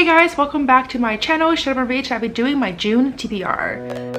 Hey guys, welcome back to my channel, Shannon Marie. I'll be doing my June TBR.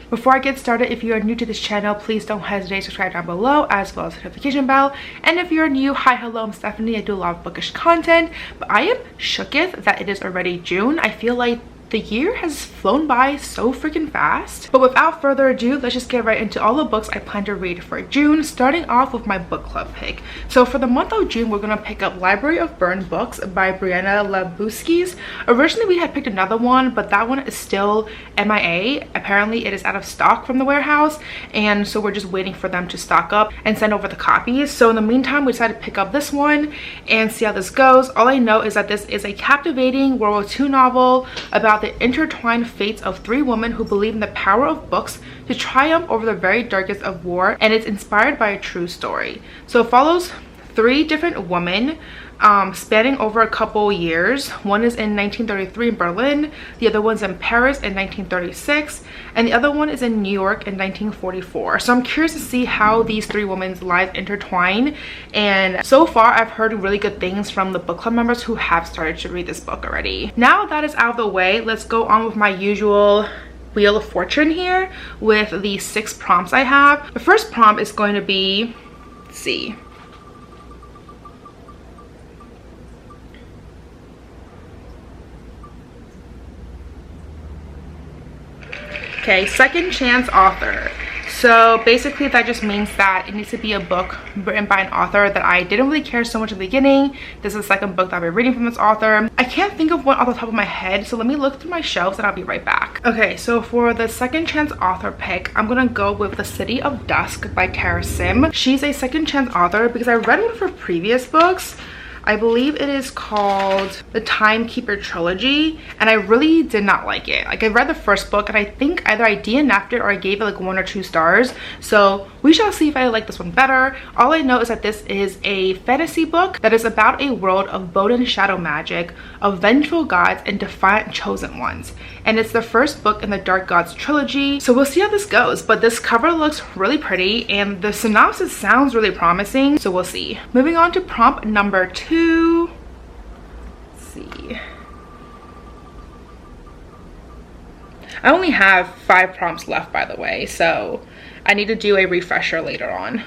Before I get started, if you are new to this channel, please don't hesitate to subscribe down below as well as the notification bell. And if you're new, hi, hello, I'm Stephanie. I do a lot of bookish content, but I am shooketh that it is already June. I feel like the year has flown by so freaking fast. But without further ado, let's just get right into all the books I plan to read for June, starting off with my book club pick. So for the month of June, we're gonna pick up Library of Burned Books by Brianna Labuskes. Originally, we had picked another one, but that one is still MIA. Apparently, it is out of stock from the warehouse, and so we're just waiting for them to stock up and send over the copies. So in the meantime, we decided to pick up this one and see how this goes. All I know is that this is a captivating World War II novel about the intertwined fates of three women who believe in the power of books to triumph over the very darkest of war, and it's inspired by a true story. So it follows three different women spanning over a couple years. One is in 1933 in Berlin, the other one's in Paris in 1936, and the other one is in New York in 1944. So I'm curious to see how these three women's lives intertwine, and so far I've heard really good things from the book club members who have started to read this book already. Now that is out of the way, let's go on with my usual Wheel of Fortune here with the 6 prompts I have. The first prompt is going to be, let's see, okay, second chance author. So basically that just means that it needs to be a book written by an author that I didn't really care so much at the beginning. This is the second book that I've been reading from this author. I can't think of one off the top of my head, so let me look through my shelves and I'll be right back. Okay, so for the second chance author pick, I'm gonna go with The City of Dusk by Tara Sim. She's a second chance author because I read one of her previous books. I believe it is called The Timekeeper Trilogy, and I really did not like it. Like, I read the first book and I think either I DNF'd it or I gave it like 1 or 2 stars. So we shall see if I like this one better. All I know is that this is a fantasy book that is about a world of bone and shadow magic, of vengeful gods and defiant chosen ones. And it's the first book in the Dark Gods trilogy. So we'll see how this goes, but this cover looks really pretty and the synopsis sounds really promising, so we'll see. Moving on to prompt number 2. Let's see. I only have 5 prompts left, by the way, so I need to do a refresher later on.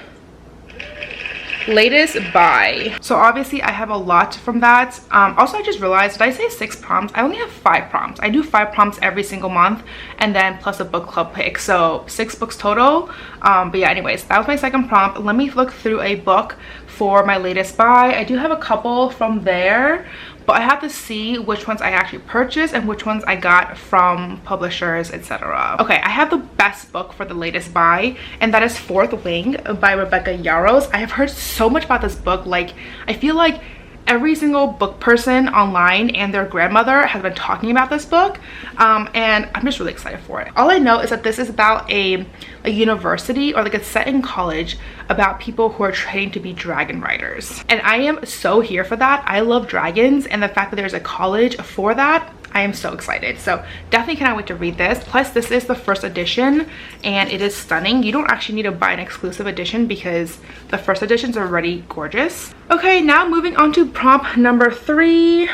Latest buy. So obviously I have a lot from that. Also, I just realized, did I say 6 prompts? I only have 5 prompts. I do 5 prompts every single month and then plus a book club pick, so 6 books total. But yeah, anyways, that was my second prompt. Let me look through a book for my latest buy. I do have a couple from there, but I have to see which ones I actually purchased and which ones I got from publishers, etc. Okay, I have the best book for the latest buy, and that is Fourth Wing by Rebecca Yarros. I have heard so much about this book. Like, I feel like every single book person online and their grandmother has been talking about this book, and I'm just really excited for it. All I know is that this is about a university, or like it's set in college, about people who are training to be dragon riders, and I am so here for that. I love dragons, and the fact that there's a college for that, I am so excited. So definitely cannot wait to read this. Plus, this is the first edition and it is stunning. You don't actually need to buy an exclusive edition because the first editions are already gorgeous. Okay, now moving on to prompt number 3.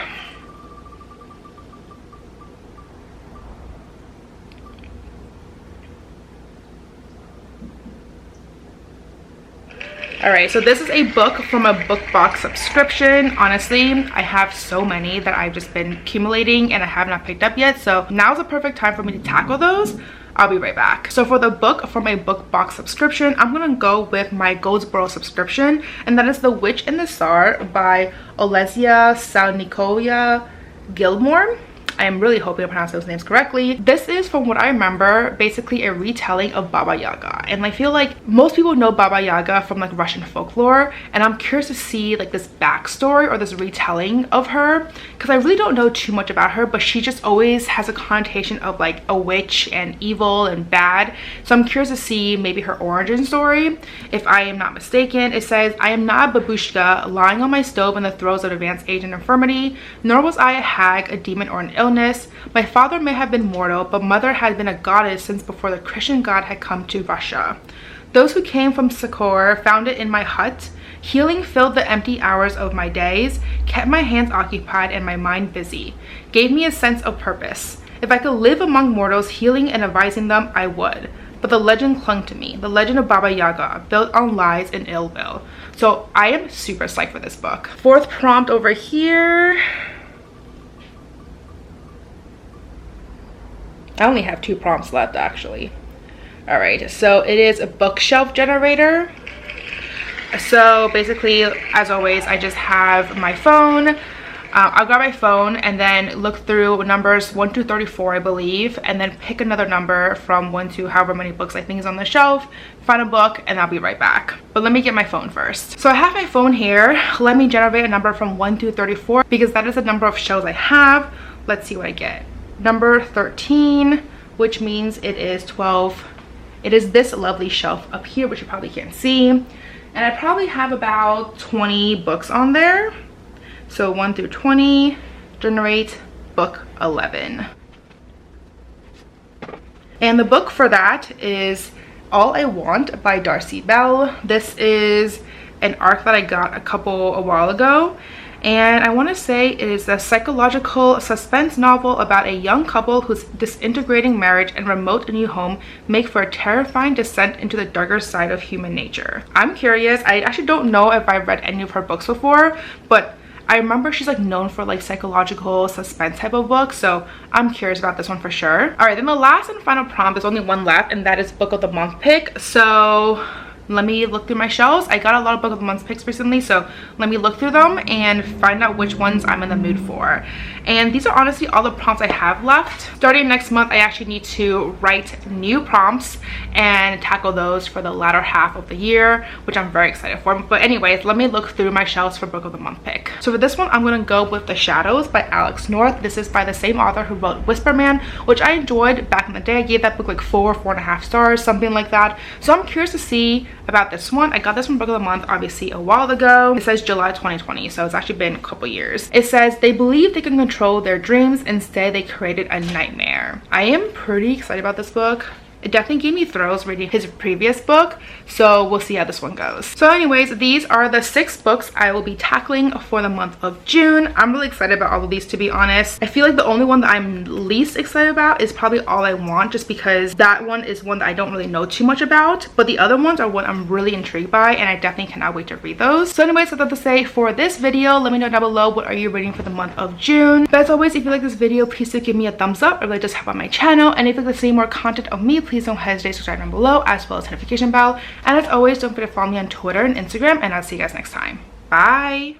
Alright, so this is a book from a BookBox subscription. Honestly, I have so many that I've just been accumulating and I have not picked up yet. So now's the perfect time for me to tackle those. I'll be right back. So for the book from a BookBox subscription, I'm gonna go with my Goldsboro subscription, and that is The Witch and the Tsar by Olesya Salnikova Gilmore. I am really hoping I pronounced those names correctly. This is, from what I remember, basically a retelling of Baba Yaga. And I feel like most people know Baba Yaga from like Russian folklore, and I'm curious to see like this backstory or this retelling of her, because I really don't know too much about her, but she just always has a connotation of like a witch and evil and bad. So I'm curious to see maybe her origin story. If I am not mistaken, it says, "I am not a babushka lying on my stove in the throes of advanced age and infirmity, nor was I a hag, a demon, or an illness. My father may have been mortal, but mother had been a goddess since before the Christian god had come to Russia. Those who came from Sakor found it in my hut, Healing filled the empty hours of my days, kept my hands occupied and my mind busy, gave me a sense of purpose. If I could live among mortals, healing and advising them, I would. But the legend clung to me, the legend of Baba Yaga, built on lies and ill will. So I am super psyched for this book. Fourth prompt over here. I only have 2 prompts left actually. All right, so it is a bookshelf generator. So basically, as always, I just have my phone. I'll grab my phone and then look through numbers 1 to 34, I believe, and then pick another number from 1 to however many books I think is on the shelf, find a book, and I'll be right back. But let me get my phone first. So I have my phone here. Let me generate a number from 1 to 34 because that is the number of shelves I have. Let's see what I get. Number 13, which means it is 12. It is this lovely shelf up here, which you probably can't see. And I probably have about 20 books on there. So 1 through 20, generate book 11. And the book for that is All I Want by Darcy Bell. This is an arc that I got a while ago. And I want to say it is a psychological suspense novel about a young couple whose disintegrating marriage and remote new home make for a terrifying descent into the darker side of human nature. I'm curious. I actually don't know if I've read any of her books before, but I remember she's like known for like psychological suspense type of books, so I'm curious about this one for sure. All right, then the last and final prompt, there's only one left, and that is book of the month pick. So let me look through my shelves. I got a lot of book of the month picks recently, so let me look through them and find out which ones I'm in the mood for. And these are honestly all the prompts I have left. Starting next month, I actually need to write new prompts and tackle those for the latter half of the year, which I'm very excited for. But anyways, let me look through my shelves for book of the month pick. So for this one, I'm gonna go with The Shadows by Alex North. This is by the same author who wrote Whisper Man, which I enjoyed back in the day. I gave that book like 4.5 stars, something like that. So I'm curious to see about this one. I got this one book of the month obviously a while ago. It says July 2020, so it's actually been a couple years. It says they believe they can control their dreams, instead they created a nightmare. I am pretty excited about this book. It definitely gave me thrills reading his previous book, so we'll see how this one goes. So anyways, these are the 6 books I will be tackling for the month of June. I'm really excited about all of these, to be honest. I feel like the only one that I'm least excited about is probably All I Want, just because that one is one that I don't really know too much about, but the other ones are one I'm really intrigued by, and I definitely cannot wait to read those. So anyways, that's all to say for this video. Let me know down below what are you reading for the month of June. But as always, if you like this video, please do give me a thumbs up or really just help out my channel. And if you'd like to see more content of me, please don't hesitate to subscribe down below, as well as notification bell. And as always, don't forget to follow me on Twitter and Instagram, and I'll see you guys next time. Bye.